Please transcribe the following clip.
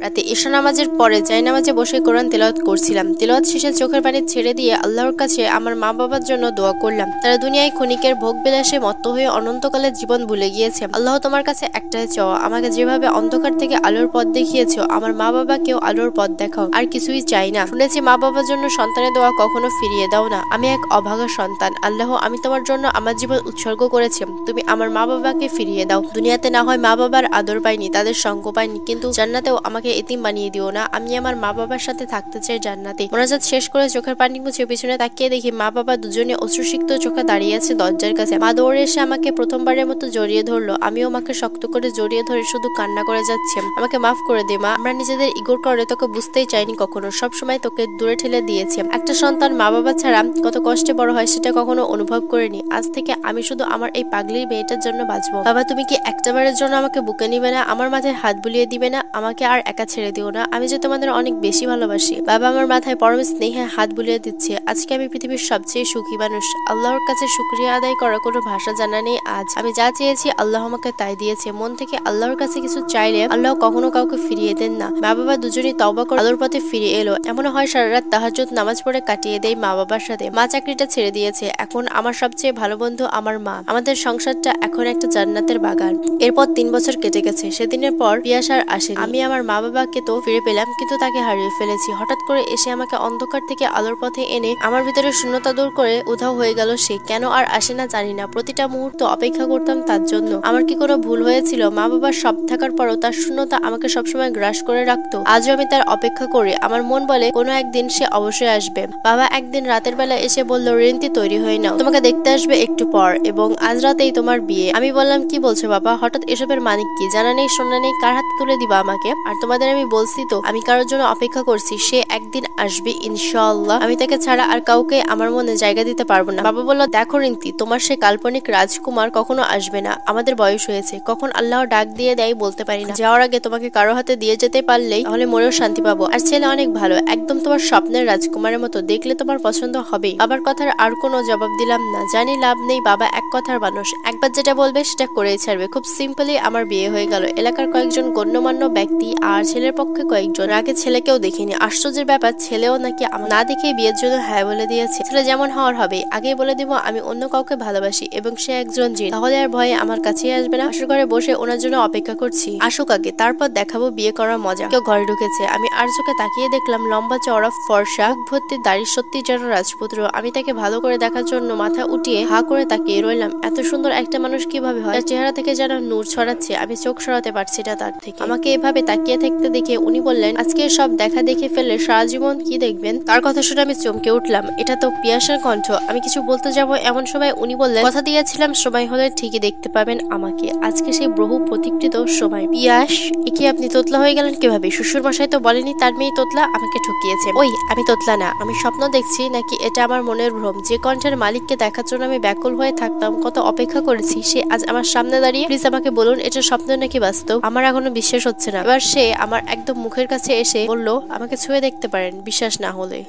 রাতে ঈশা নামাজের পরে জায়নামাজে বসে কোরআন তেলাওয়াত করছিলাম। তেলাওয়াত শেষে চোখের পানি ছেড়ে দিয়ে আল্লাহর কাছে আমার মা বাবার জন্য দোয়া করলাম। তারা দুনিয়ায় ক্ষণিকের ভোগ বিলাসে মত্ত হয়ে অনন্তকালের জীবন ভুলে গিয়েছে। আল্লাহ, তোমার কাছে একটাই চাওয়া, আমাকে যেভাবে অন্ধকার থেকে আলোর পথ দেখিয়েছো, আমার মা বাবাকেও আলোর পথ দেখাও। আর কিছুই চাই না। শুনেছি মা বাবার জন্য সন্তানের দোয়া কখনো ফিরিয়ে দাও না। আমি এক অভাগা সন্তান। আল্লাহ, আমি তোমার জন্য আমার জীবন উৎসর্গ করেছি। তুমি আমার মা বাবাকে ফিরিয়ে দাও। দুনিয়াতে না হয় মা বাবার আদর পাইনি, তাদের সঙ্গ পাইনি, কিন্তু জান্নাতেও আমাকে এতিম বানিয়ে দিও না। আমি আমার মা বাবার সাথে থাকতে চাই জান্নাতে। মোনাজাত শেষ করে চোখের পানি মুছে পিছনে তাকিয়ে দেখি মা বাবা দুজনে অশ্রুসিক্ত চোখে দাঁড়িয়ে আছে দরজার কাছে। মা দৌড়ে এসে আমাকে প্রথমবারের মতো জড়িয়ে ধরলো। আমিও মাকে শক্ত করে জড়িয়ে ধরে শুধু কান্না করে যাচ্ছি, আমাকে মাফ করে দে মা। আমরা নিজেদের ইগোর কারণে তোকে বুঝতেই চাইনি কখনো, সবসময় তোকে দূরে ঠেলে দিয়েছি। একটা সন্তান মা বাবা ছাড়া কত কষ্টে বড় হয় সেটা কখনো অনুভব করিনি। আজ থেকে আমি শুধু আমার এই পাগলি মেয়েটার জন্য বাঁচবো। বাবা, তুমি কি একটাবারের জন্য আমাকে বুকে নিবে না? আমার মাথায় হাত বুলিয়ে দিবে না? আমাকে আর একা ছেড়ে দিও না। আমি যে তোমাদের অনেক বেশি ভালোবাসি। বাবা আমার মাথায় পরম স্নেহে হাত বুলিয়ে দিচ্ছে। আজকে আমি পৃথিবীর সবচেয়ে সুখী মানুষ। আল্লাহর কাছে শুকরিয়া আদায় করার কোনো ভাষা জানা নেই। আজ আমি যা চেয়েছি আল্লাহ আমাকে তাই দিয়েছে। মন থেকে আল্লাহর কাছে কিছু চাইলে আল্লাহ কখনো কাউকে ফিরিয়ে দেন না। মা বাবা দুজনেই তওবা করে আলোর পথে ফিরে এলো। এমন হয় সারা রাত তাহাজ্জুদ নামাজ পড়ে কাটিয়ে দেয় মা বাবার সাথে। মা চাকরিটা ছেড়ে দিয়েছে। এখন আমার সবচেয়ে ভালো বন্ধু আমার মা। আমাদের সংসারটা এখন একটা জান্নাতের বাগান। এরপর 3 বছর কেটে গেছে। সেদিনের পর পিয়াস আর আসেনি। আমি আমার মা বাবাকে তো ফিরে পেলাম, কিন্তু তাকে হারিয়ে ফেলেছি। হঠাৎ করে এসে আমাকে অন্ধকার থেকে আলোর পথে এনে আমার ভিতরে শূন্যতা দূর করে উধাও হয়ে গেল সে। কেন আর আসে না জানি না। প্রতিটা মুহূর্ত অপেক্ষা করতাম তার জন্য। আমার কি কোনো ভুল হয়েছিল? মা বাবার সব থাকার পরও তার শূন্যতা আমাকে সবসময় গ্রাস করে রাখতো। আজও আমি তার অপেক্ষা করি। আমার মন বলে কোনো একদিন সে অবশ্যই আসবে। বাবা একদিন রাতের বেলা এসে বলল, রিন্তি তৈরি হয়ে নাও, তোমাকে দেখতে আসবে একটু পর, এবং আজ রাতেই তোমার বিয়ে। আমি বললাম, কি বলছো বাবা? হঠাৎ এসবের মানে কি? জানা নেই শোনা নেই, কার হাত তুলে দিবা আমাকে? আর তোমাদের আমি বলছি তো আমি কারোর জন্য অপেক্ষা করছি। সে একদিন আসবে ইনশাআল্লাহ। আমি তাকে ছাড়া আর কাউকে আমার মনে জায়গা দিতে পারবো না। বাবা বলল, দেখো রিন্তি, তোমার সে কাল্পনিক রাজকুমার কখনো আসবে না। আমাদের বয়স হয়েছে, কখন আল্লাহ ডাক দিয়ে দেয় বলতে পারি না। যাওয়ার আগে তোমাকে কারো হাতে দিয়ে যেতে পারলেই তাহলে মরেও শান্তি পাবো। আর ছেলে অনেক ভালো, একদম তোমার স্বপ্নের রাজকুমারের মতো, দেখলে তোমার পছন্দ হবে। বাবার কথার আর কোনো জবাব দিলাম না। জানি লাভ নেই, বাবা এক কথার মানুষ, একবার যেটা বলবে সেটা করেই ছাড়বে। খুব সিম্পলি আমার বিয়ে হয়ে গেল। এলাকার কয়েকজন গণ্যমান্য ব্যক্তি আর ছেলের পক্ষে কয়েকজন। আগে ছেলেকেও দেখিনি। আশ্চর্যের ব্যাপার, ছেলেও নাকি না দেখে বিয়ের জন্য হ্যাঁ বলে দিয়েছে। ছেলে যেমন হওয়ার হবে। আগেই বলে দিব আমি অন্য কাউকে ভালোবাসি এবং সে একজন জিন। তাহলে আর ভয়ে আমার কাছেই আসবে না। আসর ঘরে বসে ওনার জন্য অপেক্ষা করছি। আসুক আগে, তারপর দেখাবো বিয়ে করার মজা। কেউ ঘরে ঢুকেছে। আমি আর চোখে তাকিয়ে দেখলাম লম্বা চওড়া ফর্সা, মুখ ভর্তি দাড়ি, সত্যি যেন রাজপুত্র। আমি তাকে ভালো করে দেখার জন্য মাথা উঠিয়ে হা করে তাকিয়ে রইলাম। এত সুন্দর একটা মানুষ কিভাবে হয়? তার চেহারা থেকে যেন নূর ছড়াচ্ছে। আমি চোখ সরাতে পারছি না তার থেকে। আমাকে এভাবে তাকিয়ে থাকতে দেখে উনি বললেন, আজকে সব দেখা দেখে ফেললে সারা জীবন কি দেখবেন? তার কথা শুনে আমি চমকে উঠলাম। এটা তো পিয়াসের কণ্ঠ। আমি কিছু বলতে যাব এমন সময় উনি বললেন, কথা দিয়েছিলাম সময় হলে ঠিকই দেখতে পাবেন আমাকে। আজকে সেই বহু প্রতীক্ষিত সময়। পিয়াস, একে আপনি তোতলা হয়ে গেলেন কিভাবে? শ্বশুর মশাই তো বলেনি তার মেয়ে তোতলা? আমাকে ঠকিয়েছে। ওই, আমি তোতলা না। আমি স্বপ্ন দেখছি নাকি এটা আমার মনের ভ্রম? যে কণ্ঠের মালিককে দেখার জন্য আমি ব্যাকুল হয়ে থাকতাম, কত অপেক্ষা করেছি, সে আজ আমার সামনে দাঁড়িয়ে। প্লিজ আমাকে বলুন, এটা স্বপ্ন নাকি বাস্তব? আমার এখনো বিশ্বাস হচ্ছে না। এবার সে আমার একদম মুখের কাছে এসে বলল, আমাকে ছুঁয়ে দেখতে পারেন বিশ্বাস না হলে।